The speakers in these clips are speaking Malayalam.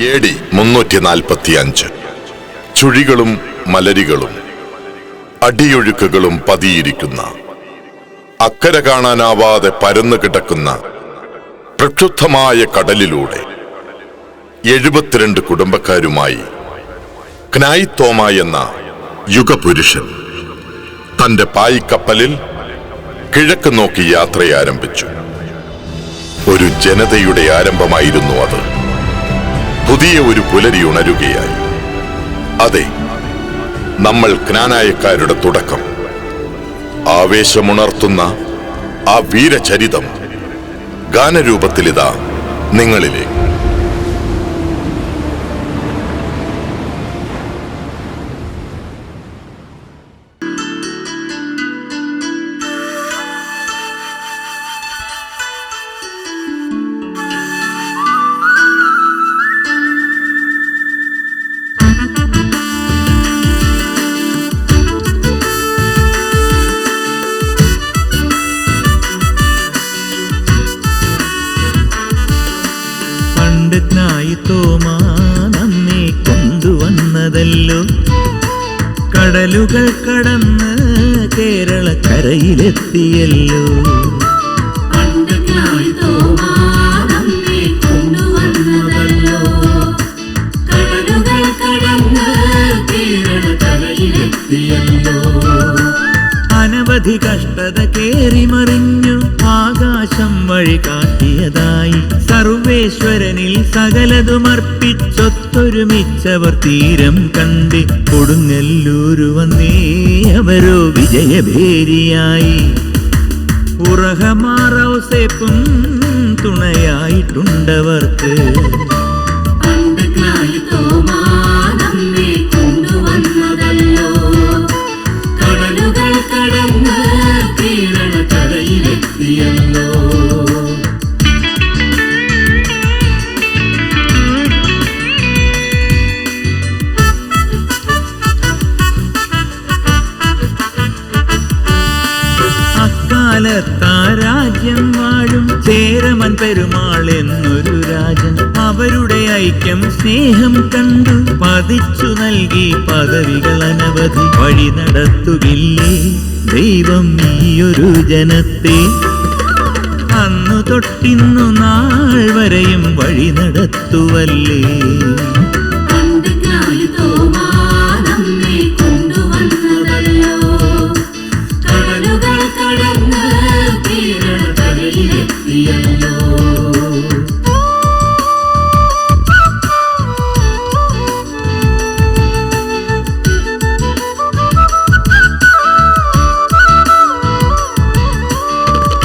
AD 345 ചുഴികളും മലരികളും അടിയൊഴുക്കുകളും പതിയിരിക്കുന്ന, അക്കരെ കാണാനാവാതെ പരന്നു കിടക്കുന്ന പ്രക്ഷുബ്ധമായ കടലിലൂടെ 72 കുടുംബക്കാരുമായി ക്നായ് തോമ എന്ന യുഗപുരുഷൻ തന്റെ പായ്ക്കപ്പലിൽ കിഴക്ക് നോക്കി യാത്രയാരംഭിച്ചു. ഒരു ജനതയുടെ ആരംഭമായിരുന്നു അത്. പുതിയ ഒരു പുലരി ഉണരുകയായി. അതെ, നമ്മൾ ക്നാനായക്കാരുടെ തുടക്കം. ആവേശമുണർത്തുന്ന ആ വീരചരിതം ഗാനരൂപത്തിലിതാ നിങ്ങളിലേക്ക്. ക്നായ് തോമ നമ്മെ കൊണ്ടുവന്നതല്ലോ, കടലുകൾ കടന്ന് കേരളക്കരയിലെത്തിയല്ലോ. ക്നായ് തോമ നമ്മെ കൊണ്ടുവന്നതല്ലോ, കടലുകൾ കടന്ന് കേരളക്കരയിലെത്തിയല്ലോ. അനവധി കഷ്ടത കേറിമറിഞ്ഞു ആകാശം വഴി കാട്ടിയതായി സർവേശ്വരനിൽ സകലതുമർപ്പിച്ചൊത്തൊരുമിച്ചവർ തീരം കണ്ട് കൊടുങ്ങല്ലൂരു വന്നേ അവരോ വിജയഭേരിയായി. ഉറഹമാറൗസേപ്പും തുണയായിട്ടുണ്ടവർക്ക്. ക്നായ് തോമ നമ്മെ കൊണ്ടുവന്നതല്ലോ, കടലുകൾ കടന്ന് കേരളക്കരയിലെത്തിയല്ലോ. അക്കാലത്താ രാജ്യം വാഴും ചേരമൻ പെരുമാൾ എന്നൊരു രാജൻ അവരുടെ ഐക്യം സ്നേഹം കണ്ടു പതിച്ചു നൽകി പദവികൾ അനവധി. വഴി നടത്തുകില്ലേ ദൈവം ഈയൊരു ജനത്തെ, അന്നു തൊട്ടിന്നു നാൾ വരെയും വഴി നടത്തുവല്ലേ. ക്നായ് തോമ നമ്മെ കൊണ്ടുവന്നതല്ലോ, കടലുകൾ കടന്ന് കേരളക്കരയിലെത്തിയല്ലോ.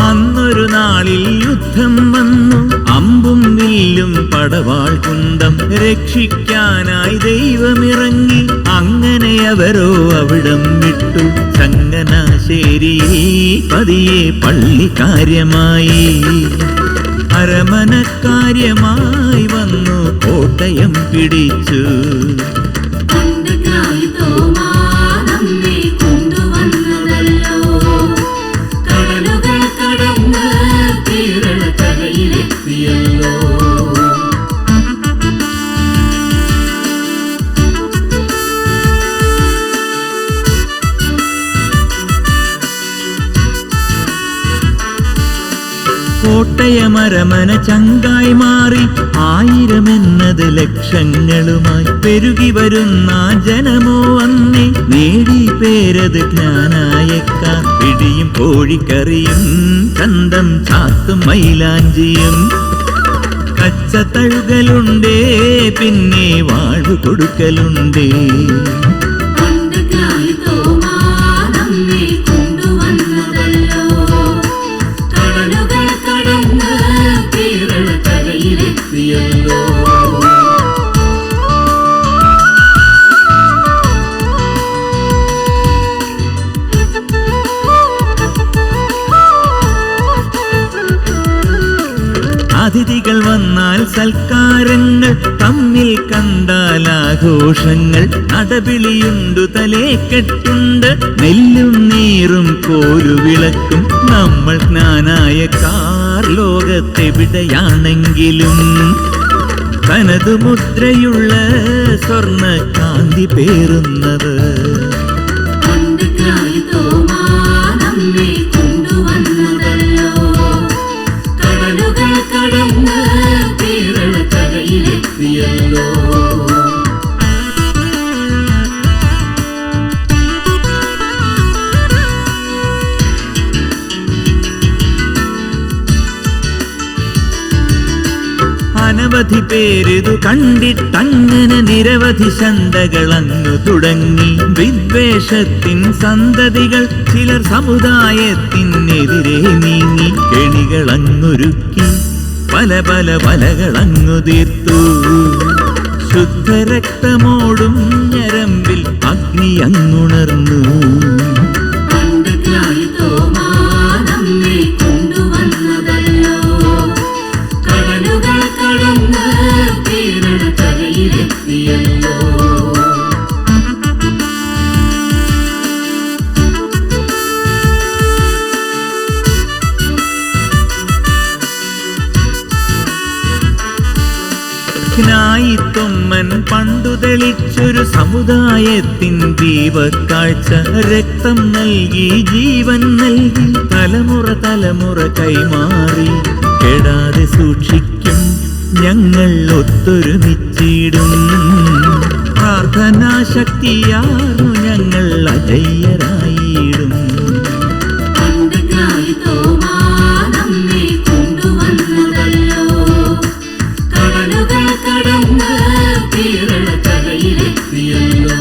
അന്നൊരു നാളിൽ യുദ്ധം വന്നു, അമ്പും വില്ലും പടവാൾ കുന്തം രക്ഷിക്കാനായി ദൈവമിറങ്ങി. അങ്ങനെ അവരോ അവിടം വിട്ടു ചങ്ങനാശ്ശേരിയിൽ പതിയെ പള്ളിക്കാര്യമായി. അരമനക്കാര്യമായി വന്നു കോട്ടയം പിടിച്ചു. ക്നായ് തോമ നമ്മെ കൊണ്ടുവന്നതല്ലോ, കടലുകൾ കടന്ന് കേരളക്കരയിലെത്തിയല്ലോ. കോട്ടയമരമന ചങ്കായി മാറി 1000 എന്നത് ലക്ഷങ്ങളുമായി പെരുകി വരുന്ന ജനമോ അന്നേ നേടി പേരത് ക്നാനായക്കാർ. പിടിയും കോഴിക്കറിയും ചന്തം ചാത്തും മൈലാഞ്ചിയും കച്ചത്തഴുകലുണ്ടേ, പിന്നെ വാഴു കൊടുക്കലുണ്ടേ. ക്നായ് തോമ നമ്മെ കൊണ്ടുവന്നതല്ലോ, കടലുകൾ കടന്ന് കേരളക്കരയിലെത്തിയല്ലോ. അതിഥികൾ വന്നാൽ സൽക്കാരങ്ങൾ, തമ്മിൽ കണ്ടാൽ ആഘോഷങ്ങൾ. നടവിളിയുണ്ടു തലേക്കെട്ടുണ്ട്, നെല്ലും നീറും കോലുവിളക്കും. നമ്മൾ ക്നാനായക്കാർ ലോകത്തെവിടെയാണെങ്കിലും തനതു മുദ്രയുള്ള സ്വർണ്ണ കാന്തി പേറുന്നത്. പണ്ട് ക്നായിത്തോമാ നമ്മെ കൊണ്ടുവന്നതല്ലോ. കടലുകൾ കടന്ന് കേരളക്കരയിലെത്തിയല്ലോ. അനവധി പേരിതു കണ്ടിട്ടങ്ങനെ നിരവധി ശന്തകൾ അങ്ങു തുടങ്ങി. വിദ്വേഷത്തിൻ സന്തതികൾ ചിലർ സമുദായത്തിനെതിരെ നീങ്ങി. കെണികൾ അങ്ങൊരുക്കി പല പല വലകളങ്ങു തീർത്തു. ശുദ്ധരക്തമോടും ഞരമ്പിൽ അഗ്നി അങ്ങുണർന്നു. പണ്ട് ക്നായിത്തോമാ നമ്മെ കൊണ്ടുവന്നതല്ലോ. കടലുകൾ കടന്ന് കേരളക്കരയിലെത്തിയല്ലോ. ക്നായിത്തൊമ്മൻ പണ്ടു തെളിച്ചൊരു സമുദായത്തിൻ ദീപക്കാഴ്ച. രക്തം നൽകി ജീവൻ നൽകി തലമുറ തലമുറ കൈമാറി. കെടാതെ സൂക്ഷിക്കും ഞങ്ങൾ ഒത്തൊരുമിച്ചിടും. പ്രാർത്ഥനാശക്തിയാർന്നു ഞങ്ങൾ അജയ്യരായിടും. പണ്ട് ക്നായിത്തോമാ നമ്മെ കൊണ്ടുവന്നതല്ലോ. കടലുകൾ കടന്ന് കേരളക്കരയിലെത്തിയല്ലോ.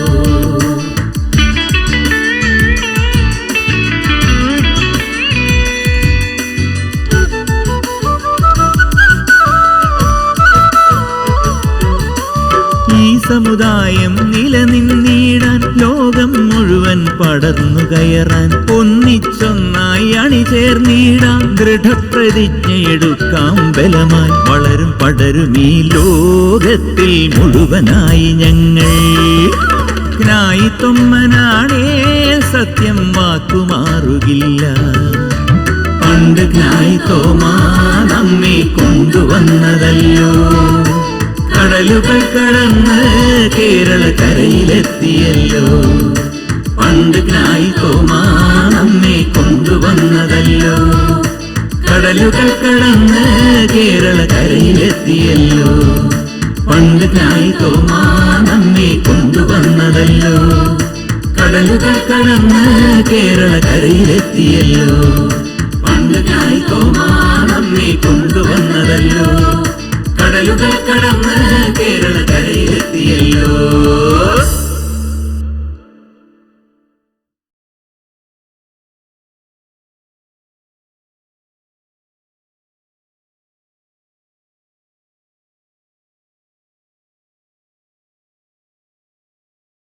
ഈ സമുദായം നിലനിന്നിടാൻ ലോകം മുഴുവൻ പടർന്നു കയറാൻ ഒന്നിച്ചൊന്നായി അണിചേർന്നിടാം. ദൃഢപ്രതിജ്ഞയെടുക്കാം ബലമായി. വളരും പടരും ഈ ലോകത്തിൽ മുഴുവനായി ഞങ്ങൾ. ക്നായിത്തൊമ്മനാണേ സത്യം വാക്കുമാറുകില്ല. പണ്ട് ക്നായിത്തോമാ നമ്മെ കൊണ്ടുവന്നതല്ലോ. കടലുകൾ കടന്ന് കേരളക്കരയിലെത്തിയല്ലോ. പണ്ട് ക്നായിത്തോമാ നമ്മെ കൊണ്ടുവന്നതല്ലോ. കടലുകൾ കടന്ന് കേരളക്കരയിലെത്തിയല്ലോ. പണ്ട് ക്നായിത്തോമാ നമ്മെ കൊണ്ടുവന്നതല്ലോ. കടലുകൾ കടന്ന് കേരളക്കരയിലെത്തിയല്ലോ. പണ്ട് ക്നായിത്തോമാ നമ്മെ കൊണ്ടുവന്നതല്ലോ. കടലുകൾ കടന്ന് കേരളക്കരയിലെത്തിയല്ലോ.